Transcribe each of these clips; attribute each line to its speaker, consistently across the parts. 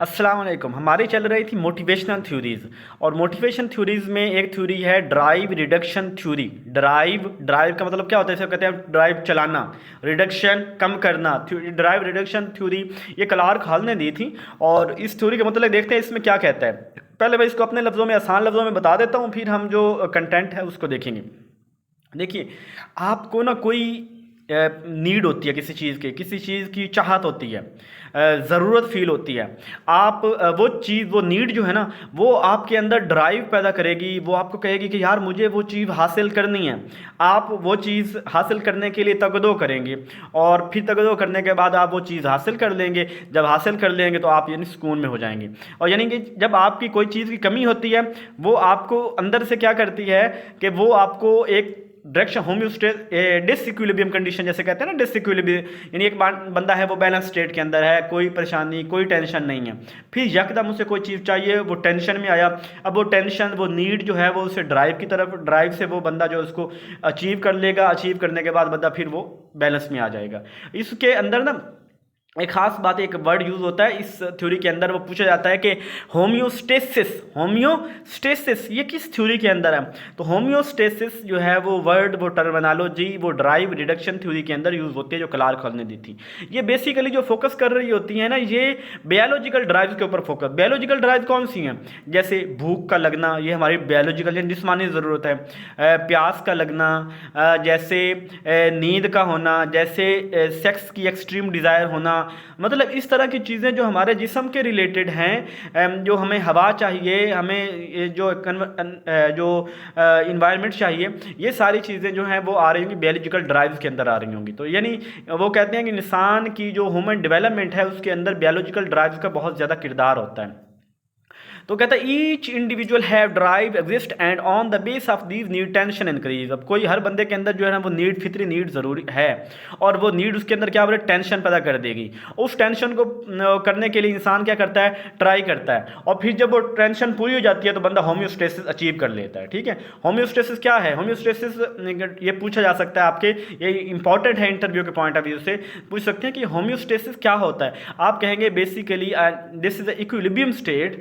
Speaker 1: अस्सलाम वालेकुम। हमारी चल रही थी मोटिवेशनल थ्योरीज़, और मोटिवेशन थ्योरीज़ में एक थ्योरी है drive reduction theory. Drive drive का मतलब क्या होता है? इसे कहते हैं ड्राइव चलाना, रिडक्शन कम करना। ड्राइव रिडक्शन थ्योरी ये क्लार्क हॉल ने दी थी, और इस थ्योरी का मतलब देखते हैं इसमें क्या कहता है। पहले मैं इसको अपने लफ्ज़ों में, आसान लफ्ज़ों में बता देता हूँ, फिर हम जो कंटेंट है उसको देखेंगे। देखिए, आपको ना कोई नीड होती है किसी चीज़ की, किसी चीज़ की चाहत होती है, ज़रूरत फील होती है। आप वो चीज़, वो नीड जो है ना, वो आपके अंदर ड्राइव पैदा करेगी। वो आपको कहेगी कि यार मुझे वो चीज़ हासिल करनी है। आप वो चीज़ हासिल करने के लिए तगदो करेंगे, और फिर तगदो करने के बाद आप वो चीज़ हासिल कर लेंगे। जब हासिल कर लेंगे तो आप यानी सुकून में हो जाएंगे। और यानी कि जब आपकी कोई चीज़ की कमी होती है, वो आपको अंदर से क्या करती है कि वो आपको एक डायरेक्शन होम्योस्टेस, डिसइक्विलिब्रियम कंडीशन जैसे कहते हैं ना, डिसइक्विलिब्रियम, यानी एक बंदा है वो बैलेंस स्टेट के अंदर है, कोई परेशानी कोई टेंशन नहीं है। फिर यकदम उसे कोई चीज़ चाहिए, वो टेंशन में आया। अब वो टेंशन, वो नीड जो है वो उसे ड्राइव की तरफ, ड्राइव से वो बंदा जो उसको अचीव कर लेगा। अचीव करने के बाद बंदा फिर वो बैलेंस में आ जाएगा। इसके अंदर ना एक खास बात, एक वर्ड यूज़ होता है इस थ्योरी के अंदर, वो पूछा जाता है कि होम्योस्टेसिस। होम्योस्टेसिस ये किस थ्योरी के अंदर है? तो होम्योस्टेसिस जो है वो वर्ड, वो टर्मिनोलॉजी, वो ड्राइव रिडक्शन थ्योरी के अंदर यूज़ होती है, जो क्लार्क हॉल ने दी थी। ये बेसिकली जो फोकस कर रही होती है ना, ये बायोलॉजिकल ड्राइव के ऊपर फोकस। बायोलॉजिकल ड्राइव कौन सी हैं? जैसे भूख का लगना, ये हमारी बायोलॉजिकल जिस्मानी ज़रूरत है। प्यास का लगना, जैसे नींद का होना, जैसे सेक्स की एक्सट्रीम डिज़ायर होना। मतलब इस तरह की चीज़ें जो हमारे जिस्म के रिलेटेड हैं, जो हमें हवा चाहिए, हमें जो इन्वायरमेंट चाहिए, ये सारी चीज़ें जो हैं वो आ रही होंगी बायोलॉजिकल ड्राइव्स के अंदर आ रही होंगी। तो यानी वो कहते हैं कि इंसान की जो ह्यूमन डेवलपमेंट है उसके अंदर बायोलॉजिकल ड्राइव्स का बहुत ज़्यादा किरदार होता है। तो कहता है each individual have drive exist and on the base of these need tension increase. अब कोई, हर बंदे के अंदर जो है ना वो नीड, फितरी नीड ज़रूरी है, और वो नीड उसके अंदर क्या बोले, टेंशन पैदा कर देगी। उस टेंशन को करने के लिए इंसान क्या करता है, ट्राई करता है, और फिर जब वो टेंशन पूरी हो जाती है तो बंदा होम्योस्टेसिस अचीव कर लेता है। ठीक है, होम्योस्टेसिस क्या है? होम्योस्टेसिस ये पूछा जा सकता है आपके, ये इंपॉर्टेंट है इंटरव्यू के पॉइंट ऑफ व्यू से पूछ सकते हैं कि होम्योस्टेसिस क्या होता है। आप कहेंगे basically this is equilibrium state,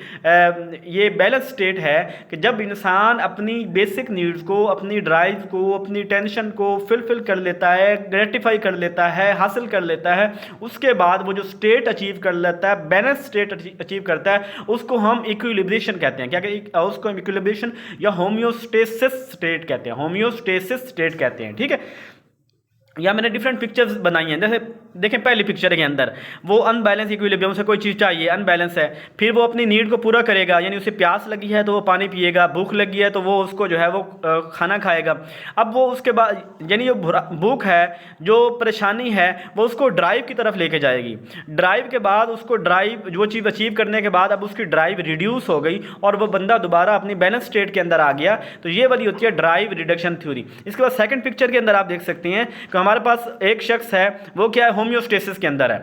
Speaker 1: ये बैलेंस स्टेट है कि जब इंसान अपनी बेसिक नीड्स को, अपनी ड्राइव को, अपनी टेंशन को फिलफिल कर लेता है, ग्रेटिफाई कर लेता है, हासिल कर लेता है, उसके बाद वो जो स्टेट अचीव कर लेता है, बैलेंस स्टेट अचीव करता है, उसको हम इक्विलिब्रेशन कहते हैं। क्या कहते हैं उसको? हम इक्विलिब्रेशन या होम्योस्टेसिस स्टेट कहते हैं, होम्योस्टेसिस स्टेट कहते हैं। ठीक है, या मैंने डिफरेंट पिक्चर्स बनाई हैं। जैसे देखें, पहली पिक्चर के अंदर वो अनबैलेंस इक्विलिब्रियम से कोई चीज़ चाहिए, अनबैलेंस है, फिर वो अपनी नीड को पूरा करेगा, यानी उसे प्यास लगी है तो वो पानी पिएगा, भूख लगी है तो वो उसको जो है वो खाना खाएगा। अब वो उसके बाद यानी जो भूख है, जो परेशानी है, वो उसको ड्राइव की तरफ लेके जाएगी। ड्राइव के बाद उसको ड्राइव, जो चीज़ अचीव करने के बाद अब उसकी ड्राइव रिड्यूस हो गई और वो बंदा दोबारा अपनी बैलेंस स्टेट के अंदर आ गया। तो ये वाली होती है ड्राइव रिडक्शन थ्योरी। इसके बाद सेकंड पिक्चर के अंदर आप देख सकते हैं कि हमारे पास एक शख्स है, वो क्या है, होम्योस्टेसिस के अंदर है।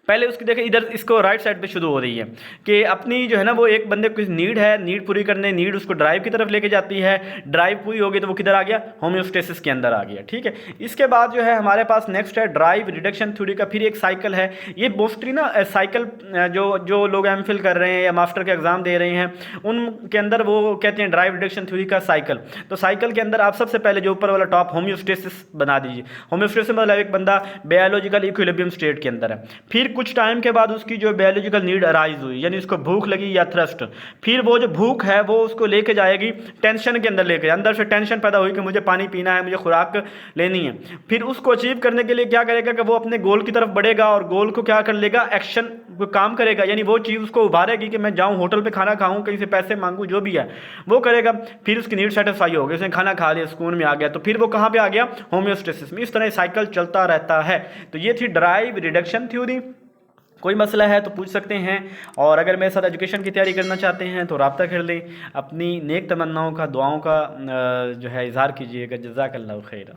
Speaker 1: पहले उसकी देखें, इधर इसको राइट साइड पे शुरू हो रही है कि अपनी जो है ना वो एक बंदे को नीड है, नीड पूरी करने, नीड उसको ड्राइव की तरफ लेके जाती है। ड्राइव पूरी हो गई तो वो किधर आ गया, होम्योस्टेसिस के अंदर आ गया। ठीक है, इसके बाद जो है हमारे पास नेक्स्ट है ड्राइव रिडक्शन थ्योरी का। फिर एक साइकिल है, ये मोस्टली ना साइकिल जो लोग एमफिल कर रहे हैं या मास्टर के एग्जाम दे रहे हैं उनके अंदर वो कहते हैं ड्राइव रिडक्शन थ्योरी का साइकिल। तो साइकिल के अंदर आप सबसे पहले जो ऊपर वाला टॉप होम्योस्टेसिस बना दीजिए। होम्योस्टेसिस मतलब एक बंदा बायोलॉजिकल इक्विलिब्रियम स्टेट के अंदर है, फिर कुछ टाइम के बाद उसकी जो बायोलॉजिकल नीड अराइज हुई, यानी उसको भूख लगी या थ्रस्ट, फिर वो जो भूख है वो उसको लेके जाएगी टेंशन के अंदर, लेके अंदर से टेंशन पैदा हुई कि मुझे पानी पीना है, मुझे खुराक लेनी है। फिर उसको अचीव करने के लिए क्या करेगा कि वो अपने गोल की तरफ बढ़ेगा और गोल को क्या कर लेगा, एक्शन काम करेगा, यानी वो चीज़ उसको उभारेगी कि मैं जाऊँ होटल पे खाना खाऊँ, कहीं से पैसे मांगूँ, जो भी है वो करेगा। फिर उसकी नीड सेटिस्फाई हो गई, उसने खाना खा लिया, सुकून में आ गया, तो फिर वो कहाँ पे आ गया, होम्योस्टेसिस में। इस तरह साइकिल चलता रहता है। तो ये थी ड्राइव रिडक्शन थ्योरी। कोई मसला है तो पूछ सकते हैं, और अगर मेरे साथ एजुकेशन की तैयारी करना चाहते हैं तो रब्ता कर लें। अपनी नेक तमन्नाओं का, दुआओं का जो है इज़हार कीजिएगा। जज़ाकल्लाहु खैर।